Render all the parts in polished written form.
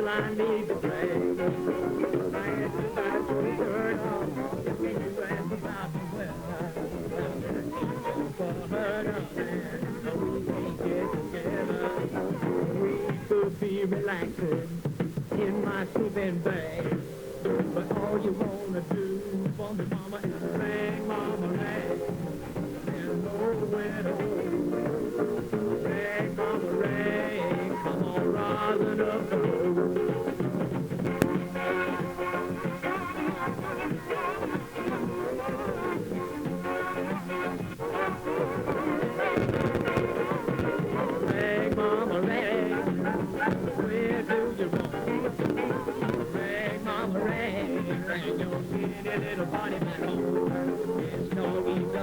till I need to drag. I ask about your word, when you ask about me, well, I'm for her, darling, so we can get together. We could be relaxing in my sleeping bag. But all you wanna do for me, mama, is rang, mama, rang. There's nowhere to go. Rang, mama, rang. Come on, rising up the road. Rang, mama, rang. Where do you roam? Rang, mama, rang. Rang your skinny little body back home. It's no easy,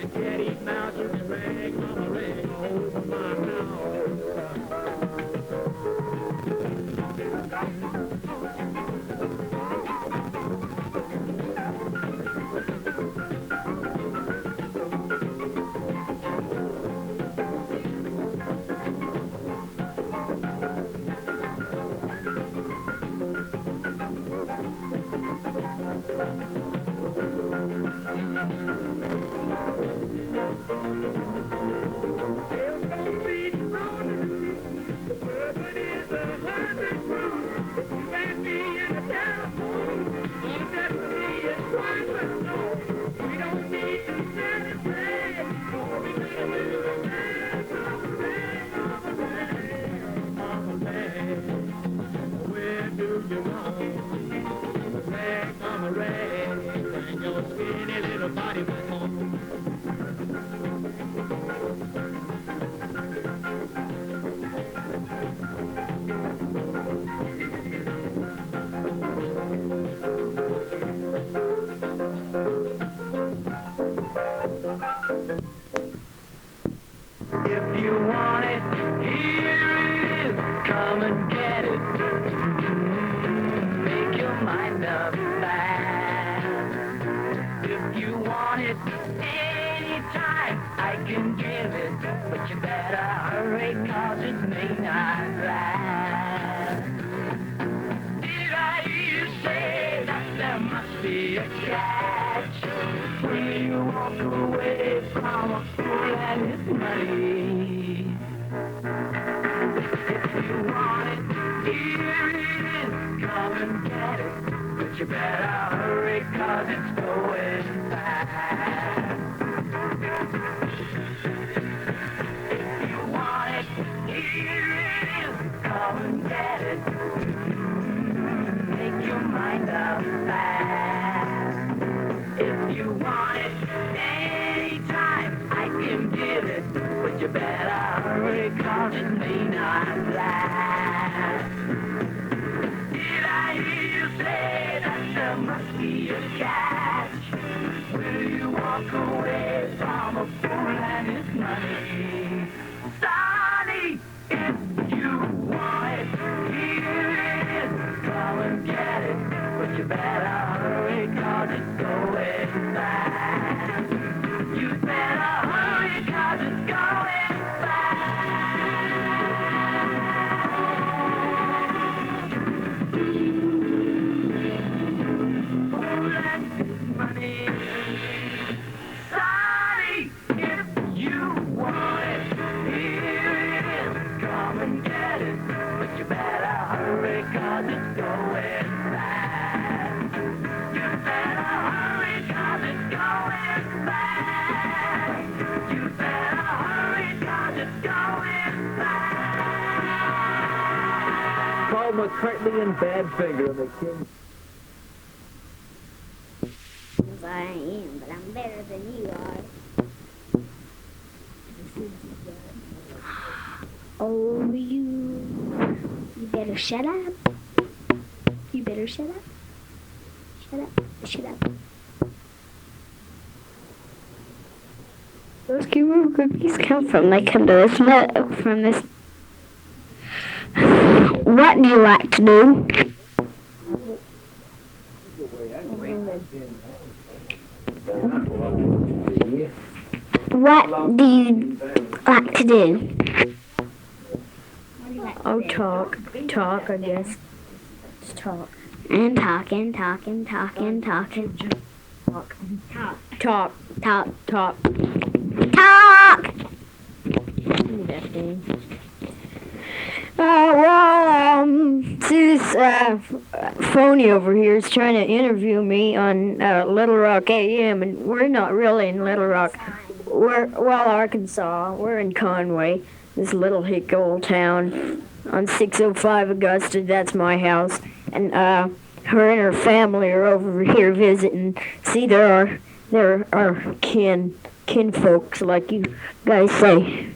and can't eat mouth. You can rang, mama, rang over my house. Where do you go? Rag, mama, rag, bring your skinny little body back home. If you want it, here it is. Come and get it. Make your mind up fast. If you want it anytime, I can give it. But you better hurry, 'cause it may not last. Did I hear you say that there must be a catch? Will you walk away from a fool and his money? If you want it, here it is. Come and get it. But you better hurry, 'cause it's going fast. If you want it, here it is. Come and get it. Make your mind up fast. If you want it anytime, I can give it. But you better hurry, 'cause it may not last. Did I hear you say that there must be a catch? Will you walk away from a fool and his money? Sonny, if you want it, here it is. Come and get it. But you better hurry, 'cause it's going fast. You better hurry, 'cause it's going fast. Fool and his money. Sonny, if you want it, here it is. Come and get it. But you better hurry, 'cause it's going fast. You better hurry, 'cause it's going fast. You better hurry, 'cause it's going fast. Paul McCartney and Badfinger, the King. I am, but I'm better than you are. Oh, you better shut up. You better shut up. Shut up. Shut up. Those Guru cookies come from? They come to this nut from this. What do you like to do? What do you like to do? Oh, talk, I guess. Just talk. And talking. Talk. Talk. Talk. Talk. Talk! That thing. See this phony over here is trying to interview me on Little Rock AM, and we're not really in Little Rock. We're, Arkansas. We're in Conway, this little hick old town on 605 Augusta. That's my house. And her and her family are over here visiting. See, there are kin folks, like you guys say.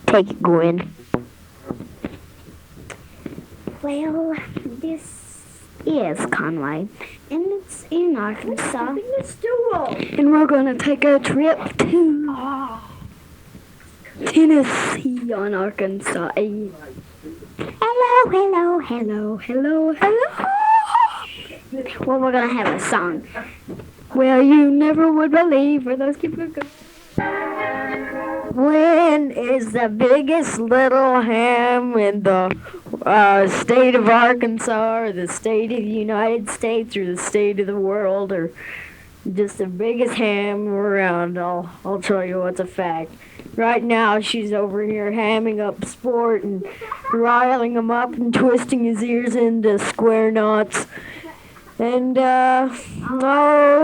Take it, Gwen. Well, this is Conway, and it's in Arkansas. And we're gonna take a trip to Tennessee on Arkansas. Hello. Well, we're gonna have a song. Well, you never would believe where those people go. When is the biggest little ham in the state of Arkansas, or the state of the United States, or the state of the world, or just the biggest ham around? I'll tell you what's a fact. Right now, she's over here hamming up Sport and riling him up and twisting his ears into square knots. And,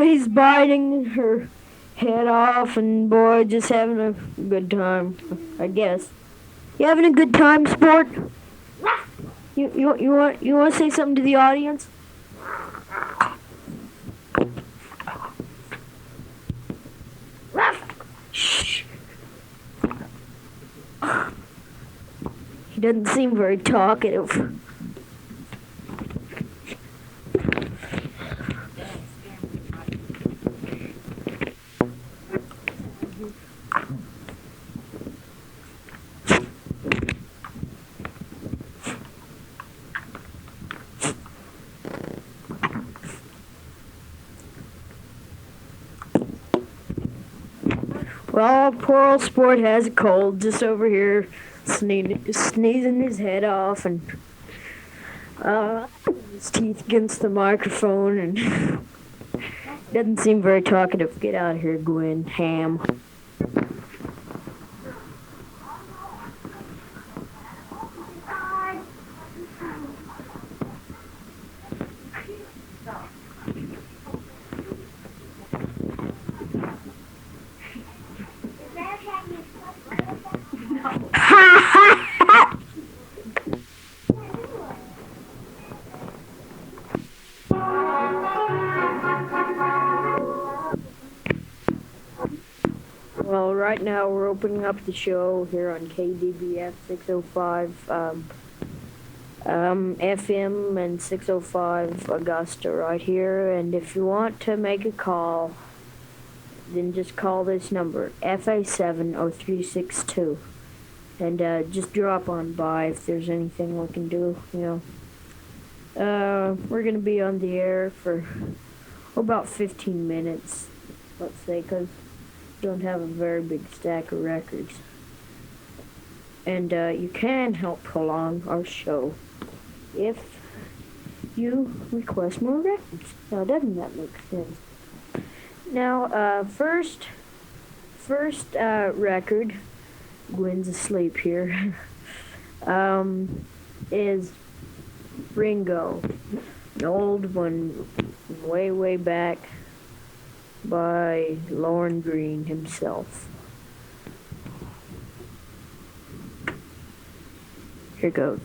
he's biting her head off, and boy, just having a good time, I guess. You having a good time, Sport? You want to say something to the audience? Shh. He doesn't seem very talkative. Well, poor old Sport has a cold, just over here sneezing his head off, and his teeth against the microphone, and doesn't seem very talkative. Get out of here, Gwen. Ham. Well, right now we're opening up the show here on KDBF 605 FM and 605 Augusta right here. And if you want to make a call, then just call this number, FA70362. And just drop on by if there's anything we can do, you know. We're going to be on the air for about 15 minutes, let's say, because don't have a very big stack of records. And you can help prolong our show if you request more records. Now, doesn't that make sense? Now, first record, Gwen's asleep here, is Ringo, an old one way back by Lorne Greene himself. Here goes.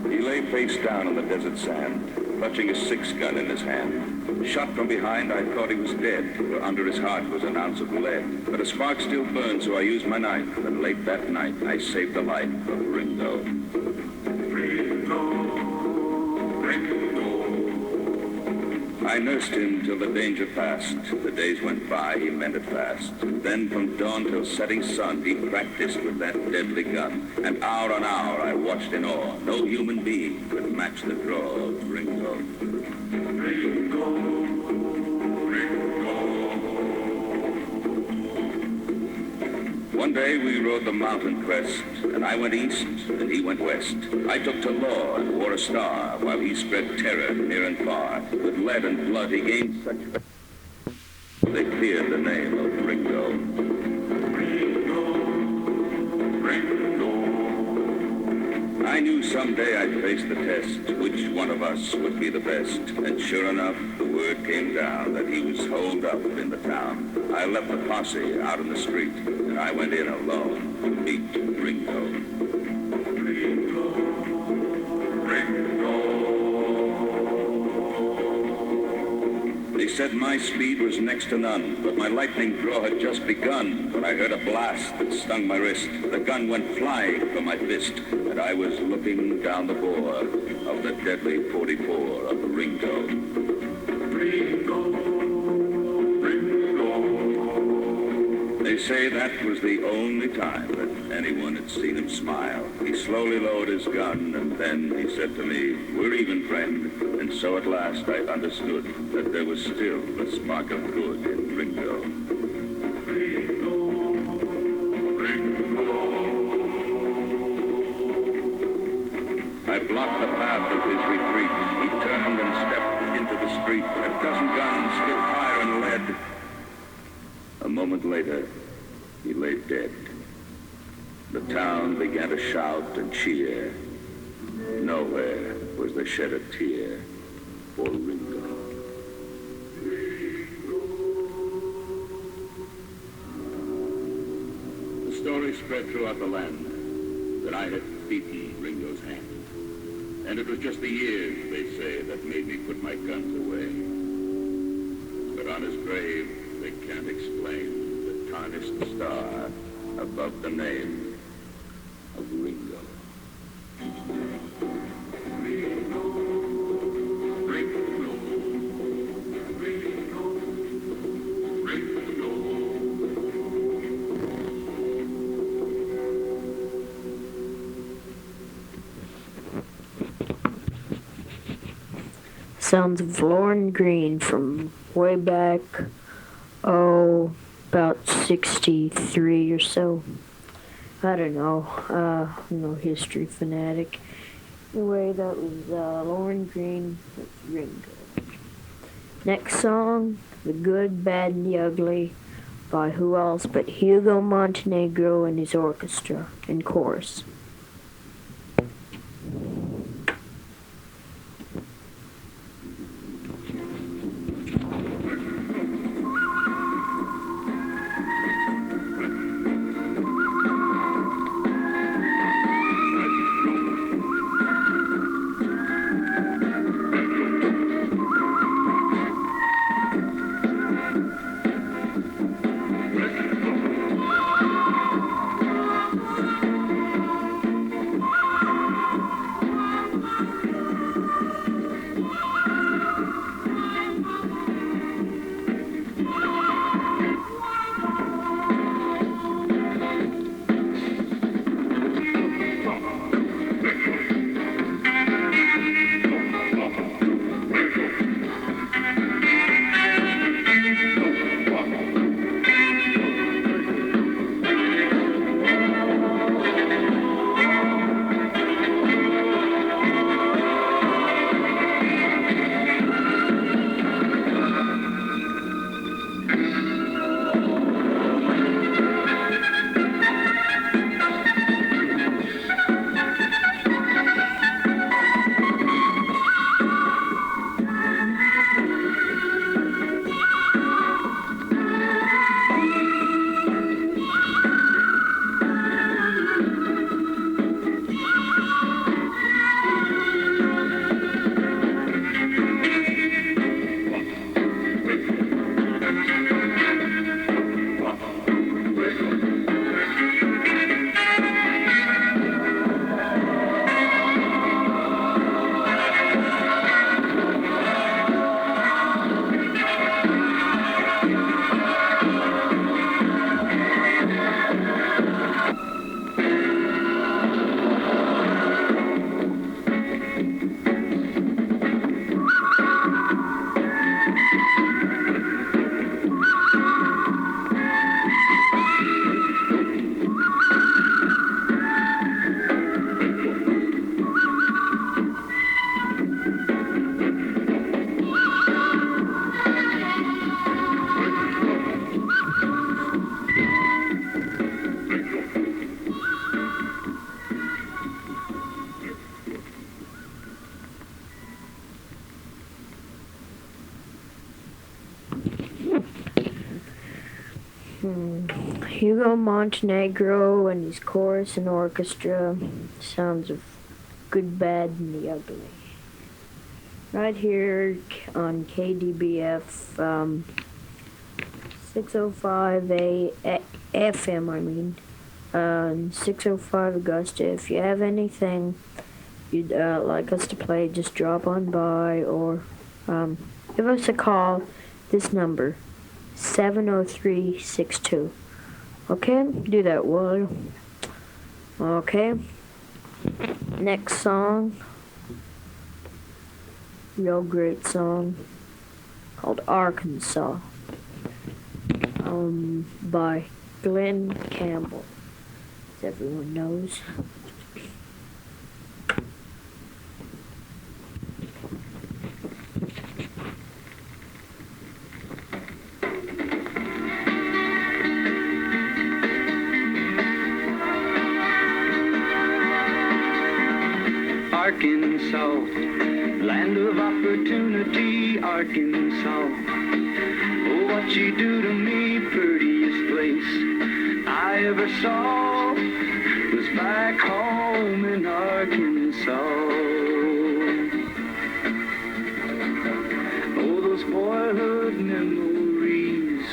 He lay face down on the desert sand, clutching his six-gun in his hand. Shot from behind, I thought he was dead, for under his heart was an ounce of lead. But a spark still burned, so I used my knife, and late that night I saved the life of Ringo. Ringo. I nursed him till the danger passed. The days went by, he mended fast. Then from dawn till setting sun, he practiced with that deadly gun. And hour on hour I watched in awe. No human being could match the draw of Ringo. Ringo, Ringo. One day we rode the mountain crest, and I went east and he went west. I took to law and wore a star, while he spread terror near and far. With lead and blood he gained such... They feared the name of Ringo. I knew someday I'd face the test, which one of us would be the best. And sure enough, the word came down that he was holed up in the town. I left the posse out in the street, and I went in alone to meet Ringo. Ringo, Ringo. They said my speed was next to none, but my lightning draw had just begun when I heard a blast that stung my wrist. The gun went flying from my fist, and I was looking down the bore of the deadly 44 of Ringo. Ringo, Ringo. They say that was the only time that anyone had seen him smile. He slowly lowered his gun, and then he said to me, "We're even, friend." And so at last I understood that there was still a spark of good in Ringo. Ringo, Ringo. I blocked the path of his retreat. He turned and stepped into the street. A dozen guns spit fire and lead. A moment later, he lay dead. The town began to shout and cheer. Nowhere was there shed a tear for Ringo. The story spread throughout the land that I had beaten Ringo's hand. And it was just the years, they say, that made me put my guns away. But on his grave, they can't explain the tarnished star above the name of Ringo. Ringo, Ringo, Ringo, Ringo. Sounds of Lorne Green from way back, about 63 or so. I don't know, I'm no history fanatic. Anyway, that was Lorne Green with Ringo. Next song, The Good, Bad, and the Ugly, by who else but Hugo Montenegro and his orchestra and chorus. Hugo Montenegro and his chorus and orchestra. Sounds of Good, Bad, and the Ugly. Right here on KDBF 605 FM, 605 Augusta. If you have anything you'd like us to play, just drop on by or give us a call. This number, 70362. Okay? Do that, will you? Okay. Next song. Real great song called Arkansas by Glenn Campbell, as everyone knows. Arkansas, land of opportunity, Arkansas. Oh, what you do to me, prettiest place I ever saw was back home in Arkansas. Oh, those boyhood memories,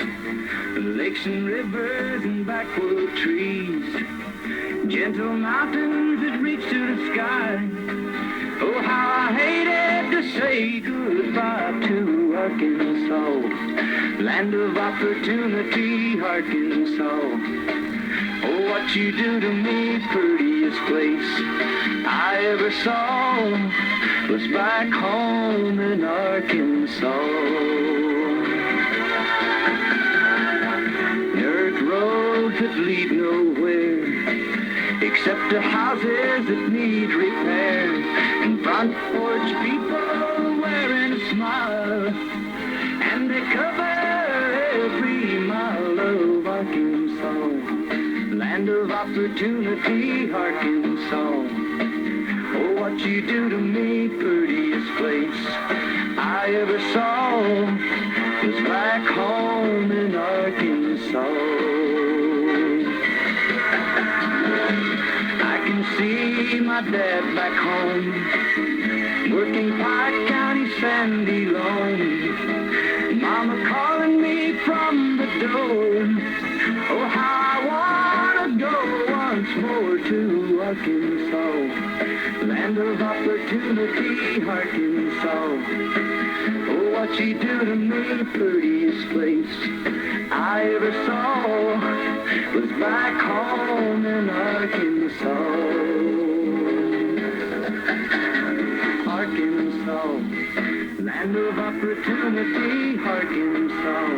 the lakes and rivers and backwood trees, gentle mountains that reach to the sky. Oh, how I hated to say goodbye to Arkansas, land of opportunity, Arkansas. Oh, what you do to me, prettiest place I ever saw was back home in Arkansas. Dirt roads that lead nowhere except to houses that need repair, and front porch people wearing a smile, and they cover every mile of Arkansas, land of opportunity, Arkansas. Oh, what you do to me, prettiest place I ever saw was back home in Arkansas. See my dad back home, working Pike County sandy loam. Mama calling me from the door. Oh, how I wanna go once more to Arkansas, land of opportunity, Arkansas. Oh, what you do to me, prettiest place I ever saw was back home in Arkansas. Arkansas, land of opportunity, Arkansas.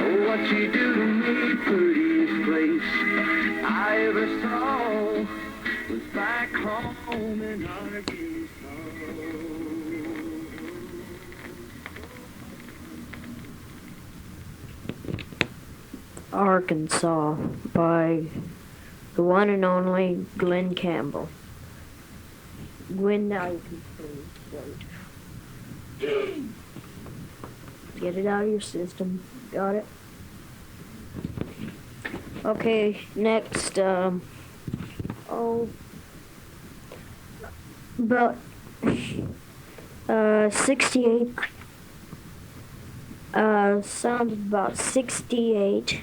Oh, what you do to me, prettiest place I ever saw was back home in Arkansas. Arkansas by the one and only Glenn Campbell. Gwen, now you can please wait. Get it out of your system. Got it? Okay, next, about 68, sounds about 68,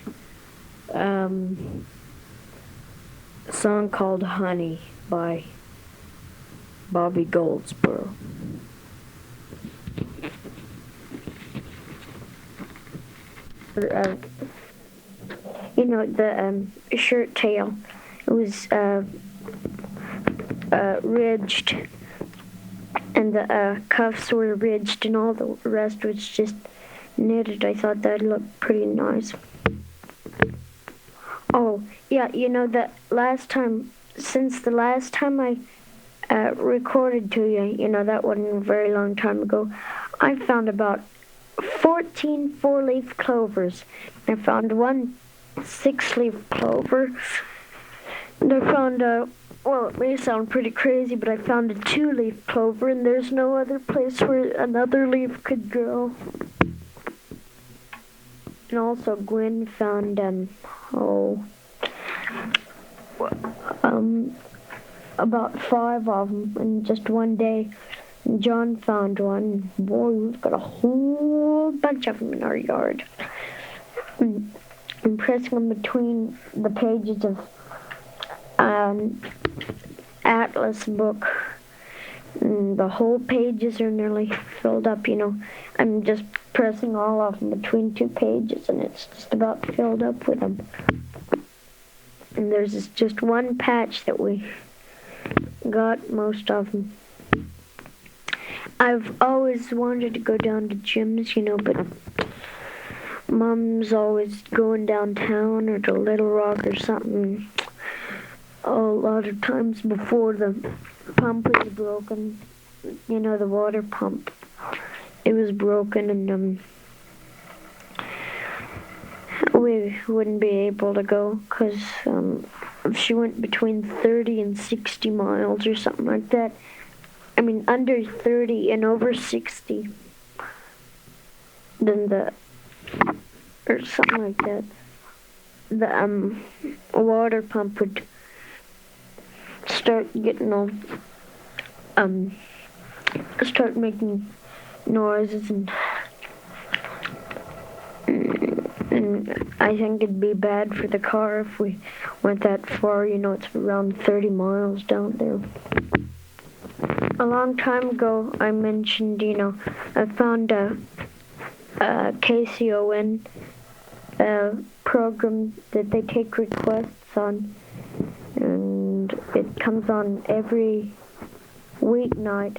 a song called Honey by Bobby Goldsboro. You know, the shirt tail, it was ridged, and the cuffs were ridged, and all the rest was just knitted. I thought that looked pretty nice. Oh, yeah, you know, since the last time I recorded to you, you know, that wasn't a very long time ago, I found about 14 four-leaf clovers. I found one 6-leaf clover, and I found well, it may sound pretty crazy, but I found a 2-leaf clover, and there's no other place where another leaf could grow. And also Gwen found, about 5 of them in just one day. And John found one. Boy, we've got a whole bunch of them in our yard. And pressing them between the pages of Atlas book. And the whole pages are nearly filled up, I'm just pressing all of them between 2 pages, and it's just about filled up with them. And there's just one patch that we got most of them. I've always wanted to go down to Jim's, but Mom's always going downtown or to Little Rock or something. A lot of times before the pump was broken, the water pump. It was broken, and we wouldn't be able to go because she went between 30 and 60 miles or something like that. I mean, under 30 and over 60. Then or something like that. The water pump would start getting all, start making noises, and I think it'd be bad for the car if we went that far. It's around 30 miles down there. A long time ago, I mentioned, I found a KCON program that they take requests on, and it comes on every weeknight.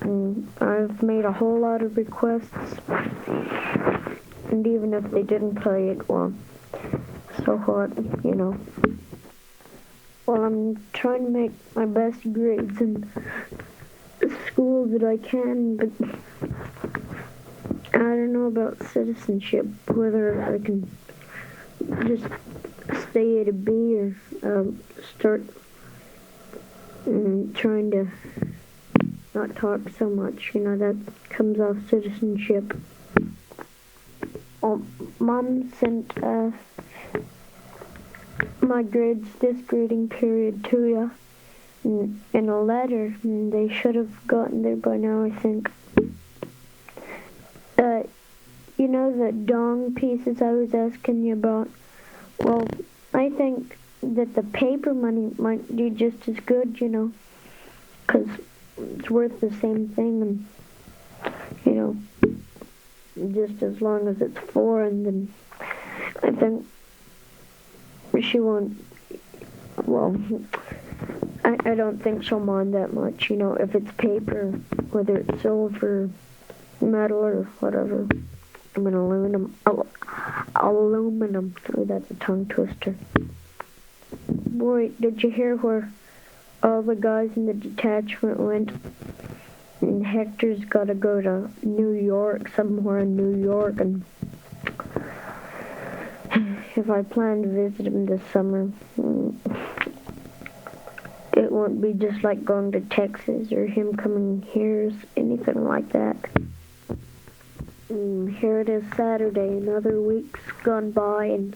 And I've made a whole lot of requests, and even if they didn't play it, well, so what, Well, I'm trying to make my best grades in school that I can, but I don't know about citizenship, whether I can just stay at a B or start trying to not talk so much. That comes off citizenship. Mom sent my grades this grading period to you in a letter, and they should have gotten there by now, I think. The dong pieces I was asking you about, well, I think that the paper money might do just as good, because it's worth the same thing, and, just as long as it's foreign, then I think she won't, well, I don't think she'll mind that much, if it's paper, whether it's silver, metal, or whatever. I mean, aluminum. Oh, that's a tongue twister. Boy, did you hear where all the guys in the detachment went? And Hector's got to go to New York, somewhere in New York, and if I plan to visit him this summer, it won't be just like going to Texas or him coming here, anything like that. Here it is Saturday, another week's gone by, and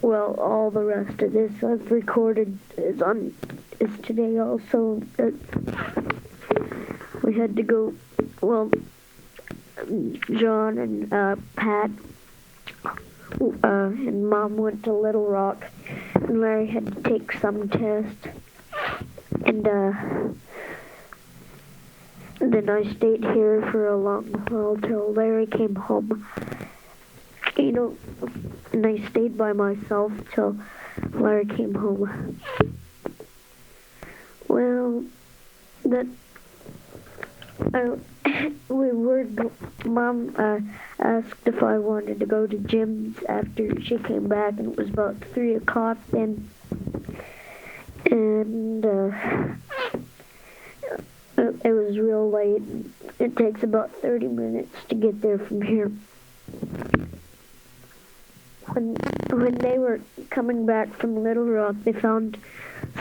well, all the rest of this I've recorded is today also. We had to go, well, John and Pat and Mom went to Little Rock, and Larry had to take some test, and then I stayed here for a long while till Larry came home. And I stayed by myself till Larry came home. Well, Mom asked if I wanted to go to Jim's after she came back, and it was about 3 o'clock then. And it was real late. It takes about 30 minutes to get there from here. When they were coming back from Little Rock, they found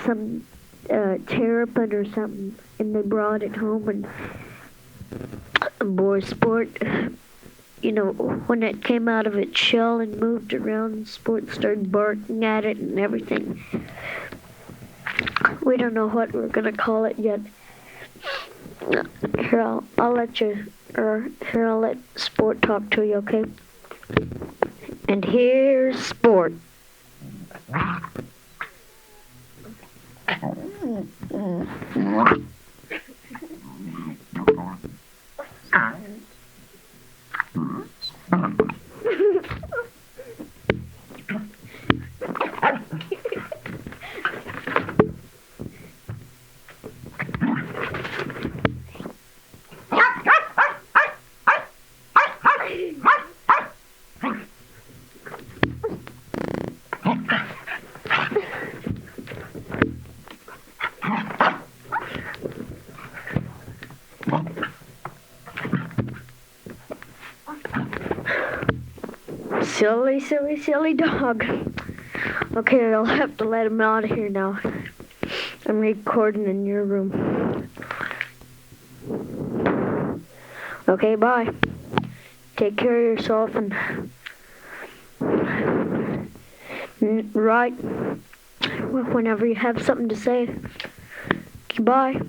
some terrapin or something, and they brought it home, and boy, sport, when it came out of its shell and moved around, and Sport started barking at it and everything. We don't know what we're gonna call it yet. Here, I'll let you, or here, I'll let Sport talk to you, okay? And here's Sport. Silly dog. Okay, I'll have to let him out of here now. I'm recording in your room. Okay, bye. Take care of yourself and right whenever you have something to say. Goodbye.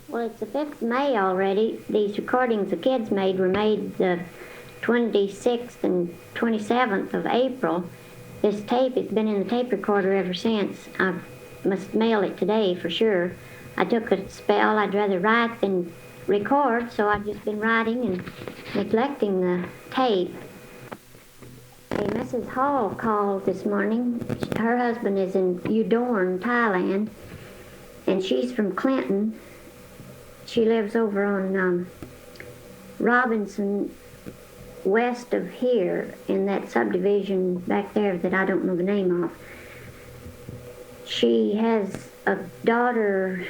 Well, it's the 5th of May already. These recordings the kids made were made the 26th and 27th of April. This tape has been in the tape recorder ever since. I must mail it today for sure. I took a spell. I'd rather write than record, so I've just been writing and neglecting the tape. Hey, Mrs. Hall called this morning. Her husband is in Udorn, Thailand, and she's from Clinton. She lives over on Robinson, west of here, in that subdivision back there that I don't know the name of. She has a daughter,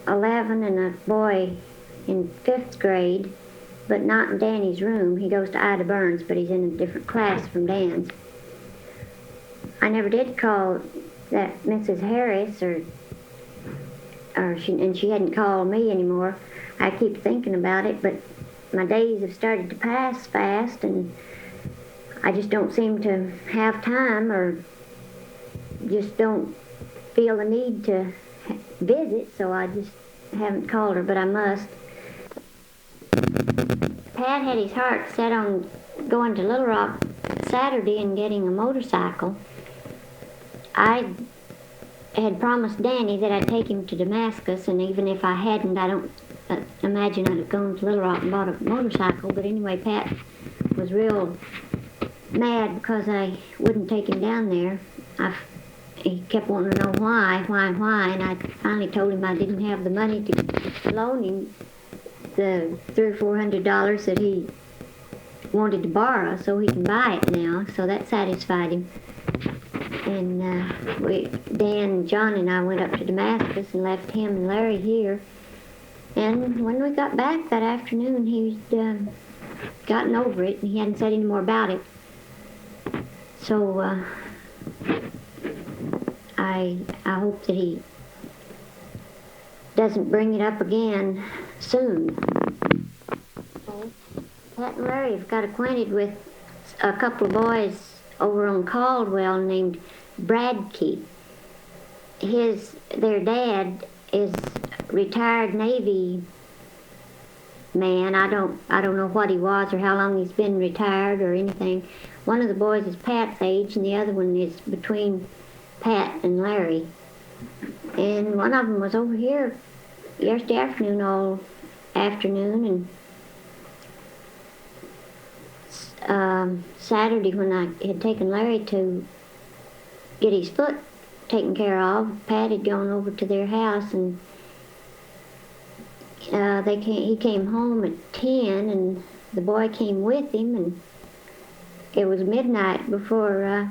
11, and a boy in 5th grade, but not in Danny's room. He goes to Ida Burns, but he's in a different class from Dan's. I never did call that Mrs. Harris, and she hadn't called me anymore. I keep thinking about it, but my days have started to pass fast, and I just don't seem to have time, or just don't feel the need to visit, so I just haven't called her, but I must. Pat had his heart set on going to Little Rock Saturday and getting a motorcycle. I had promised Danny that I'd take him to Damascus, and even if I hadn't, I don't imagine I'd have gone to Little Rock and bought a motorcycle. But anyway, Pat was real mad because I wouldn't take him down there. He kept wanting to know why, and I finally told him I didn't have the money to loan him the $300 or $400 that he wanted to borrow, so he can buy it now. So that satisfied him. And Dan, John, and I went up to Damascus and left him and Larry here. And when we got back that afternoon, he'd gotten over it, and he hadn't said any more about it. So I hope that he doesn't bring it up again soon. Pat and Larry have got acquainted with a couple of boys over on Caldwell named Bradkey. Their dad is retired Navy man. I don't know what he was or how long he's been retired or anything. One of the boys is Pat's age, and the other one is between Pat and Larry. And one of them was over here yesterday afternoon, all afternoon, and Saturday when I had taken Larry to get his foot taken care of, Pat had gone over to their house, and he came home at 10, and the boy came with him, and it was midnight before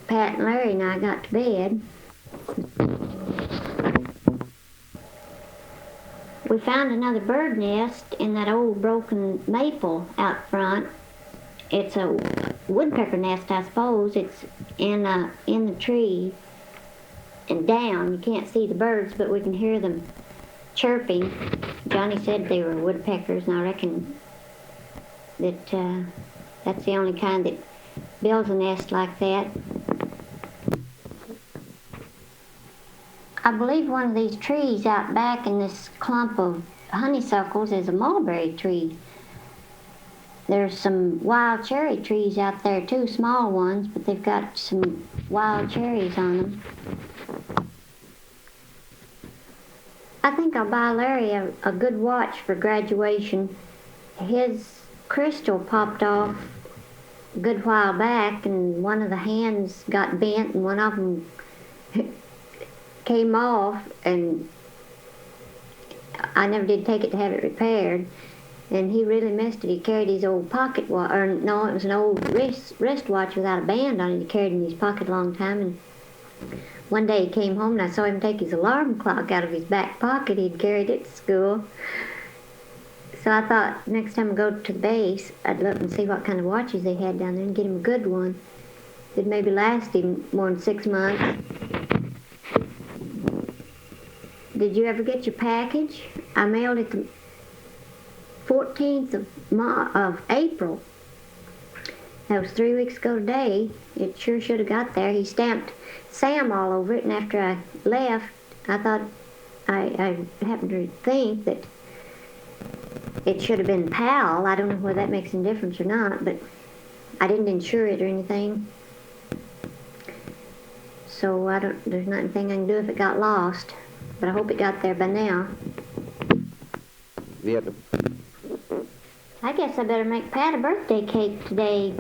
Pat and Larry and I got to bed. We found another bird nest in that old broken maple out front. It's a woodpecker nest, I suppose. It's in the tree and down. You can't see the birds, but we can hear them chirping. Johnny said they were woodpeckers, and I reckon that that's the only kind that builds a nest like that. I believe one of these trees out back in this clump of honeysuckles is a mulberry tree. There's some wild cherry trees out there too, small ones, but they've got some wild cherries on them. I think I'll buy Larry a good watch for graduation. His crystal popped off a good while back, and one of the hands got bent, and one of them came off, and I never did take it to have it repaired. And he really missed it. He carried his old pocket watch, or no, it was an old wrist watch without a band on it. He carried it in his pocket a long time, and one day he came home and I saw him take his alarm clock out of his back pocket. He'd carried it to school. So I thought next time I go to the base, I'd look and see what kind of watches they had down there and get him a good one. It'd maybe last him more than 6 months. Did you ever get your package? I mailed it the 14th of April. That was 3 weeks ago today. It sure should have got there. He stamped Sam all over it, and after I left, I thought, I happened to think that it should have been PAL. I don't know whether that makes any difference or not, but I didn't insure it or anything. So there's not anything I can do if it got lost, but I hope it got there by now. Yeah. I guess I better make Pat a birthday cake today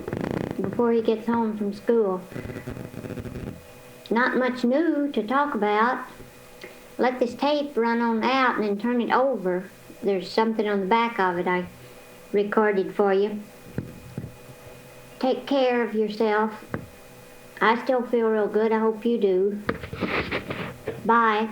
before he gets home from school. Not much new to talk about. Let this tape run on out and then turn it over. There's something on the back of it I recorded for you. Take care of yourself. I still feel real good. I hope you do. Bye.